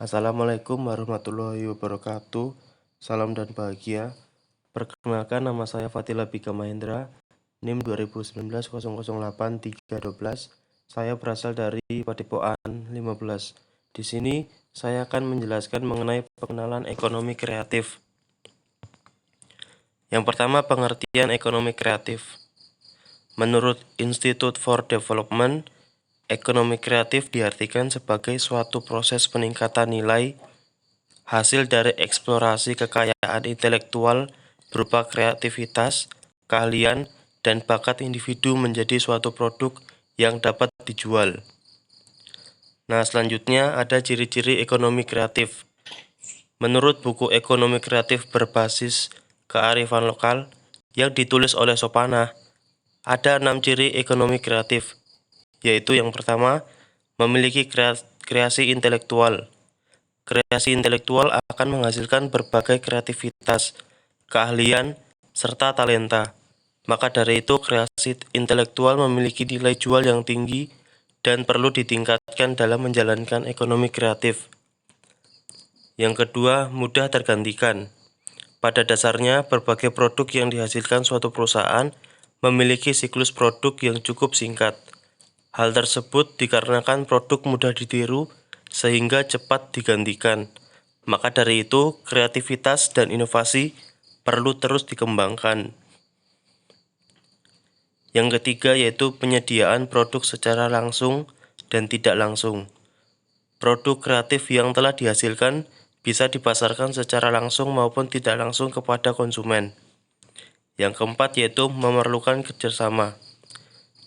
Assalamualaikum warahmatullahi wabarakatuh. Salam dan bahagia. Perkenalkan, nama saya Fatila Bika Mahendra, NIM 2019 008312. Saya berasal dari Padepokan 15. Di sini saya akan menjelaskan mengenai pengenalan ekonomi kreatif. Yang pertama, pengertian ekonomi kreatif. Menurut Institute for Development, ekonomi kreatif diartikan sebagai suatu proses peningkatan nilai hasil dari eksplorasi kekayaan intelektual berupa kreativitas, keahlian, dan bakat individu menjadi suatu produk yang dapat dijual. Nah, selanjutnya ada ciri-ciri ekonomi kreatif. Menurut buku Ekonomi Kreatif Berbasis Kearifan Lokal yang ditulis oleh Sopana, ada 6 ciri ekonomi kreatif, yaitu yang pertama, memiliki kreasi intelektual. Kreasi intelektual akan menghasilkan berbagai kreativitas, keahlian, serta talenta. Maka dari itu, kreasi intelektual memiliki nilai jual yang tinggi dan perlu ditingkatkan dalam menjalankan ekonomi kreatif. Yang kedua, mudah tergantikan. Pada dasarnya, berbagai produk yang dihasilkan suatu perusahaan memiliki siklus produk yang cukup singkat. Hal tersebut dikarenakan produk mudah ditiru sehingga cepat digantikan. Maka dari itu, kreativitas dan inovasi perlu terus dikembangkan. Yang ketiga yaitu penyediaan produk secara langsung dan tidak langsung. Produk kreatif yang telah dihasilkan bisa dipasarkan secara langsung maupun tidak langsung kepada konsumen. Yang keempat yaitu memerlukan kerjasama.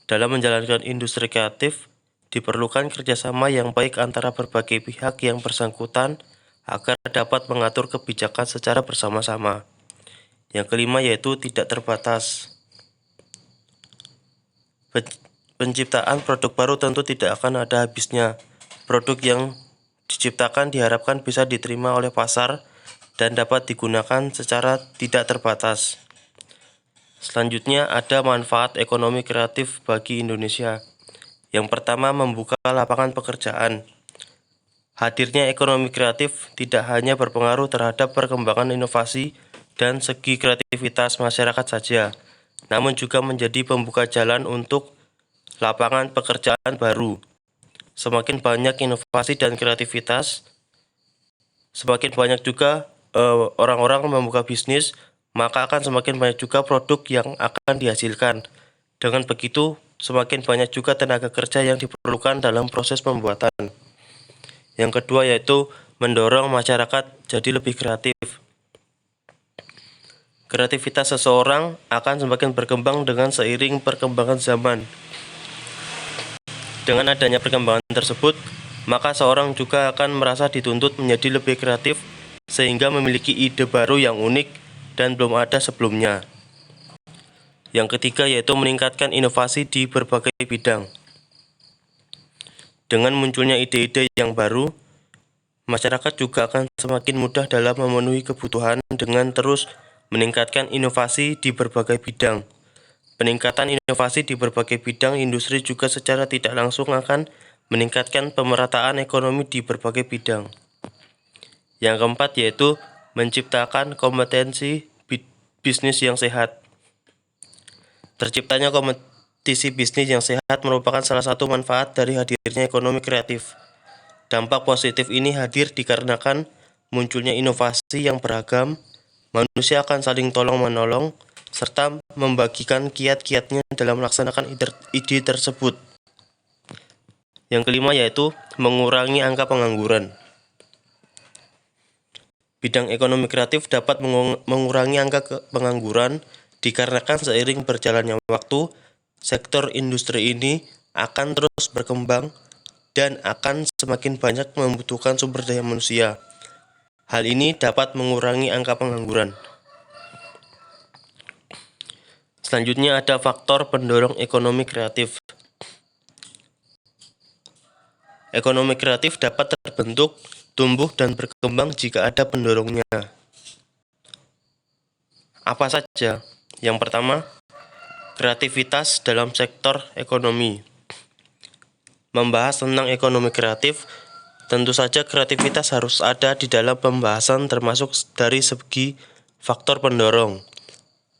Dalam menjalankan industri kreatif, diperlukan kerjasama yang baik antara berbagai pihak yang bersangkutan agar dapat mengatur kebijakan secara bersama-sama. Yang kelima yaitu tidak terbatas. Penciptaan produk baru tentu tidak akan ada habisnya. Produk yang diciptakan diharapkan bisa diterima oleh pasar dan dapat digunakan secara tidak terbatas. Selanjutnya ada manfaat ekonomi kreatif bagi Indonesia. Yang pertama, membuka lapangan pekerjaan. Hadirnya ekonomi kreatif tidak hanya berpengaruh terhadap perkembangan inovasi dan segi kreativitas masyarakat saja, namun juga menjadi pembuka jalan untuk lapangan pekerjaan baru. Semakin banyak inovasi dan kreativitas, semakin banyak juga orang-orang membuka bisnis, maka akan semakin banyak juga produk yang akan dihasilkan. Dengan begitu, semakin banyak juga tenaga kerja yang diperlukan dalam proses pembuatan. Yang kedua yaitu mendorong masyarakat jadi lebih kreatif. Kreativitas seseorang akan semakin berkembang dengan seiring perkembangan zaman. Dengan adanya perkembangan tersebut, maka seorang juga akan merasa dituntut menjadi lebih kreatif sehingga memiliki ide baru yang unik dan belum ada sebelumnya. Yang ketiga yaitu meningkatkan inovasi di berbagai bidang. Dengan munculnya ide-ide yang baru, masyarakat juga akan semakin mudah dalam memenuhi kebutuhan dengan terus meningkatkan inovasi di berbagai bidang. Peningkatan inovasi di berbagai bidang industri juga secara tidak langsung akan meningkatkan pemerataan ekonomi di berbagai bidang. Yang keempat yaitu menciptakan kompetensi bisnis yang sehat. Terciptanya kompetisi bisnis yang sehat merupakan salah satu manfaat dari hadirnya ekonomi kreatif. Dampak positif ini hadir dikarenakan munculnya inovasi yang beragam, manusia akan saling tolong-menolong, serta membagikan kiat-kiatnya dalam melaksanakan ide tersebut. Yang kelima yaitu mengurangi angka pengangguran. Bidang ekonomi kreatif dapat mengurangi angka pengangguran dikarenakan seiring berjalannya waktu, sektor industri ini akan terus berkembang dan akan semakin banyak membutuhkan sumber daya manusia. Hal ini dapat mengurangi angka pengangguran. Selanjutnya ada faktor pendorong ekonomi kreatif. Ekonomi kreatif dapat terbentuk, tumbuh, dan berkembang jika ada pendorongnya. Apa saja? Yang pertama, kreativitas dalam sektor ekonomi. Membahas tentang ekonomi kreatif, Tentu saja kreativitas harus ada di dalam pembahasan termasuk dari segi faktor pendorong.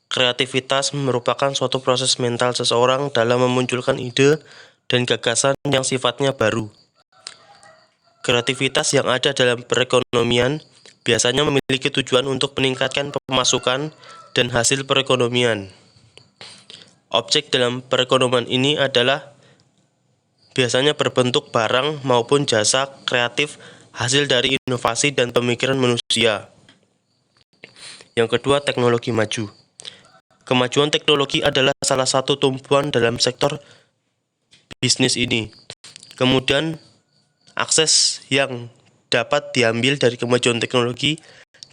Kreativitas merupakan suatu proses mental seseorang dalam memunculkan ide dan gagasan yang sifatnya baru. Kreativitas yang ada dalam perekonomian biasanya memiliki tujuan untuk meningkatkan pemasukan dan hasil perekonomian. Objek dalam perekonomian ini adalah biasanya berbentuk barang maupun jasa kreatif hasil dari inovasi dan pemikiran manusia. Yang kedua, teknologi maju. Kemajuan teknologi adalah salah satu tumpuan dalam sektor bisnis ini. Kemudian, akses yang dapat diambil dari kemajuan teknologi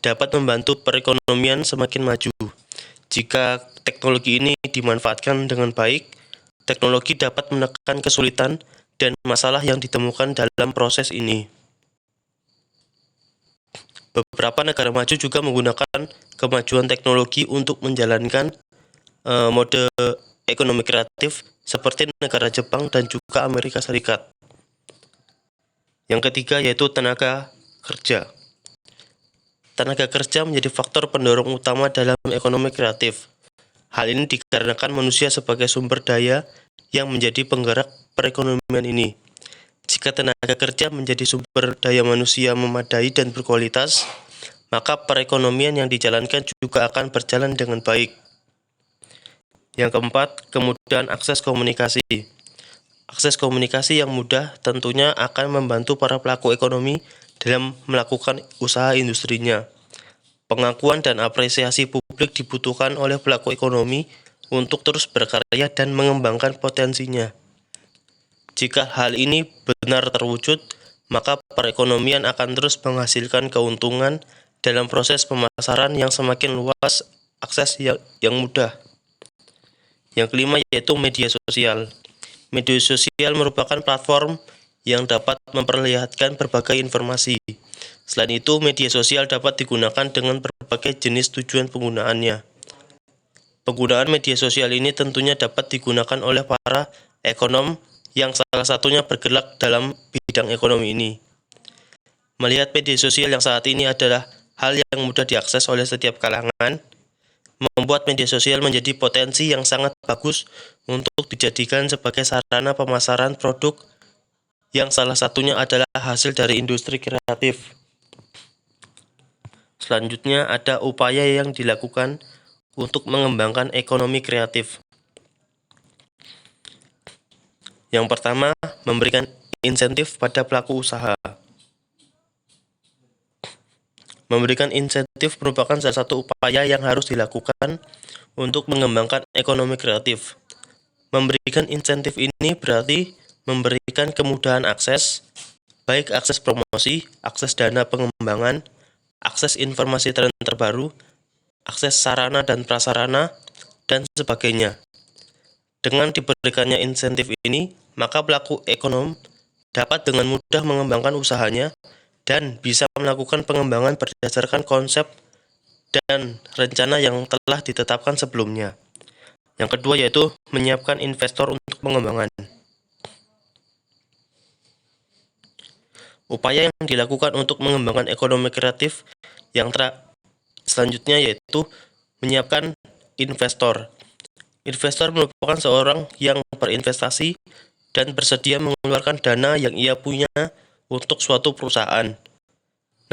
dapat membantu perekonomian semakin maju. Jika teknologi ini dimanfaatkan dengan baik, teknologi dapat menekan kesulitan dan masalah yang ditemukan dalam proses ini. Beberapa negara maju juga menggunakan kemajuan teknologi untuk menjalankan mode ekonomi kreatif seperti negara Jepang dan juga Amerika Serikat. Yang ketiga yaitu tenaga kerja. Tenaga kerja menjadi faktor pendorong utama dalam ekonomi kreatif. Hal ini dikarenakan manusia sebagai sumber daya yang menjadi penggerak perekonomian ini. Jika tenaga kerja menjadi sumber daya manusia memadai dan berkualitas, maka perekonomian yang dijalankan juga akan berjalan dengan baik. Yang keempat, kemudahan akses komunikasi. Akses komunikasi yang mudah tentunya akan membantu para pelaku ekonomi dalam melakukan usaha industrinya. Pengakuan dan apresiasi publik dibutuhkan oleh pelaku ekonomi untuk terus berkarya dan mengembangkan potensinya. Jika hal ini benar terwujud, maka perekonomian akan terus menghasilkan keuntungan dalam proses pemasaran yang semakin luas, akses yang mudah. Yang kelima yaitu media sosial. Media sosial merupakan platform yang dapat memperlihatkan berbagai informasi. Selain itu, media sosial dapat digunakan dengan berbagai jenis tujuan penggunaannya. Penggunaan media sosial ini tentunya dapat digunakan oleh para ekonom yang salah satunya bergerak dalam bidang ekonomi ini. Melihat media sosial yang saat ini adalah hal yang mudah diakses oleh setiap kalangan, membuat media sosial menjadi potensi yang sangat bagus untuk dijadikan sebagai sarana pemasaran produk yang salah satunya adalah hasil dari industri kreatif. Selanjutnya ada upaya yang dilakukan untuk mengembangkan ekonomi kreatif. Yang pertama, memberikan insentif pada pelaku usaha. Memberikan insentif merupakan salah satu upaya yang harus dilakukan untuk mengembangkan ekonomi kreatif. Memberikan insentif ini berarti memberikan kemudahan akses, baik akses promosi, akses dana pengembangan, akses informasi tren terbaru, akses sarana dan prasarana, dan sebagainya. Dengan diberikannya insentif ini, maka pelaku ekonom dapat dengan mudah mengembangkan usahanya dan bisa melakukan pengembangan berdasarkan konsep dan rencana yang telah ditetapkan sebelumnya. Yang kedua yaitu menyiapkan investor untuk pengembangan. Upaya yang dilakukan untuk mengembangkan ekonomi kreatif yang selanjutnya yaitu menyiapkan investor. Investor merupakan seorang yang berinvestasi dan bersedia mengeluarkan dana yang ia punya untuk suatu perusahaan.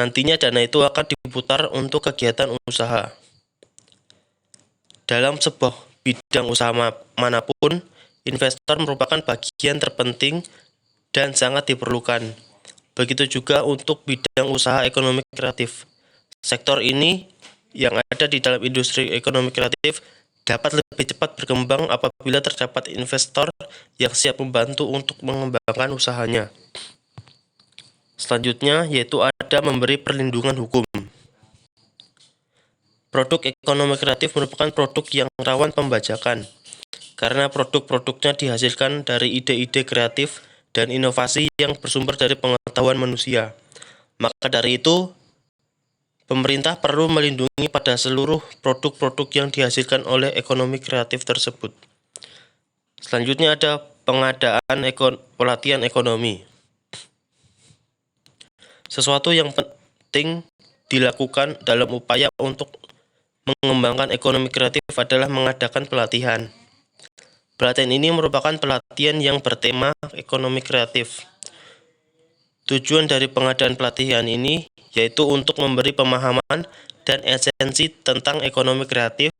Nantinya dana itu akan diputar untuk kegiatan usaha. Dalam sebuah bidang usaha manapun, investor merupakan bagian terpenting dan sangat diperlukan. Begitu juga untuk bidang usaha ekonomi kreatif. Sektor ini yang ada di dalam industri ekonomi kreatif dapat lebih cepat berkembang apabila terdapat investor yang siap membantu untuk mengembangkan usahanya. Selanjutnya yaitu ada memberi perlindungan hukum. Produk ekonomi kreatif merupakan produk yang rawan pembajakan karena produk-produknya dihasilkan dari ide-ide kreatif dan inovasi yang bersumber dari pengetahuan manusia. Maka dari itu, pemerintah perlu melindungi pada seluruh produk-produk yang dihasilkan oleh ekonomi kreatif tersebut. Selanjutnya ada pengadaan pelatihan ekonomi. Sesuatu yang penting dilakukan dalam upaya untuk mengembangkan ekonomi kreatif adalah mengadakan pelatihan. Pelatihan ini merupakan pelatihan yang bertema ekonomi kreatif. Tujuan dari pengadaan pelatihan ini yaitu untuk memberi pemahaman dan esensi tentang ekonomi kreatif,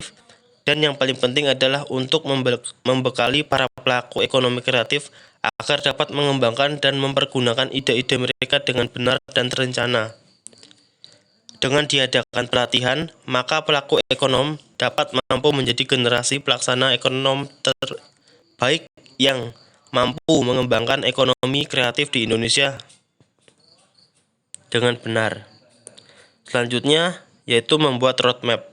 dan yang paling penting adalah untuk membekali para pelaku ekonomi kreatif agar dapat mengembangkan dan mempergunakan ide-ide mereka dengan benar dan terencana. Dengan diadakan pelatihan, maka pelaku ekonom dapat mampu menjadi generasi pelaksana ekonom terbaik yang mampu mengembangkan ekonomi kreatif di Indonesia dengan benar. Selanjutnya yaitu membuat roadmap.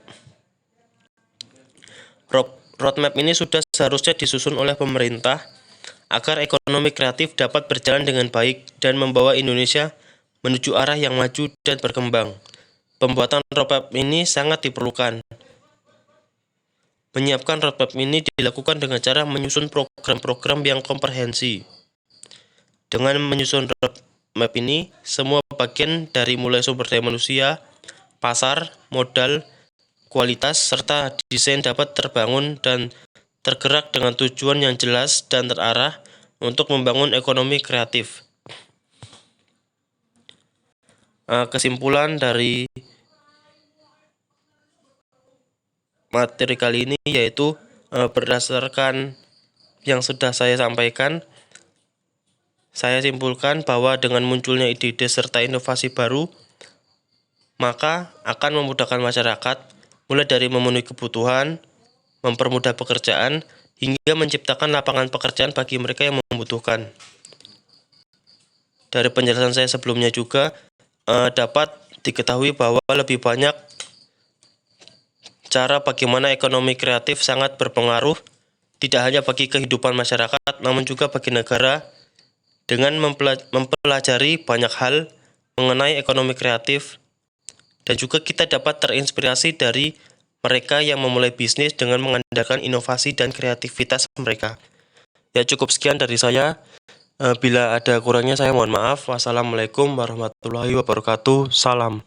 Roadmap ini sudah seharusnya disusun oleh pemerintah agar ekonomi kreatif dapat berjalan dengan baik dan membawa Indonesia menuju arah yang maju dan berkembang. Pembuatan roadmap ini sangat diperlukan. Menyiapkan roadmap ini dilakukan dengan cara menyusun program-program yang komprehensi. Dengan menyusun roadmap ini, semua bagian dari mulai sumber daya manusia, pasar, modal, kualitas, serta desain dapat terbangun dan tergerak dengan tujuan yang jelas dan terarah untuk membangun ekonomi kreatif. Kesimpulan dari materi kali ini yaitu berdasarkan yang sudah saya sampaikan, saya simpulkan bahwa dengan munculnya ide-ide serta inovasi baru, maka akan memudahkan masyarakat mulai dari memenuhi kebutuhan, mempermudah pekerjaan, hingga menciptakan lapangan pekerjaan bagi mereka yang membutuhkan. Dari penjelasan saya sebelumnya juga dapat diketahui bahwa lebih banyak cara bagaimana ekonomi kreatif sangat berpengaruh tidak hanya bagi kehidupan masyarakat, namun juga bagi negara. Dengan mempelajari banyak hal mengenai ekonomi kreatif, dan juga kita dapat terinspirasi dari mereka yang memulai bisnis dengan mengandalkan inovasi dan kreativitas mereka. Ya, cukup sekian dari saya. Bila ada kurangnya saya mohon maaf. Wassalamualaikum warahmatullahi wabarakatuh. Salam.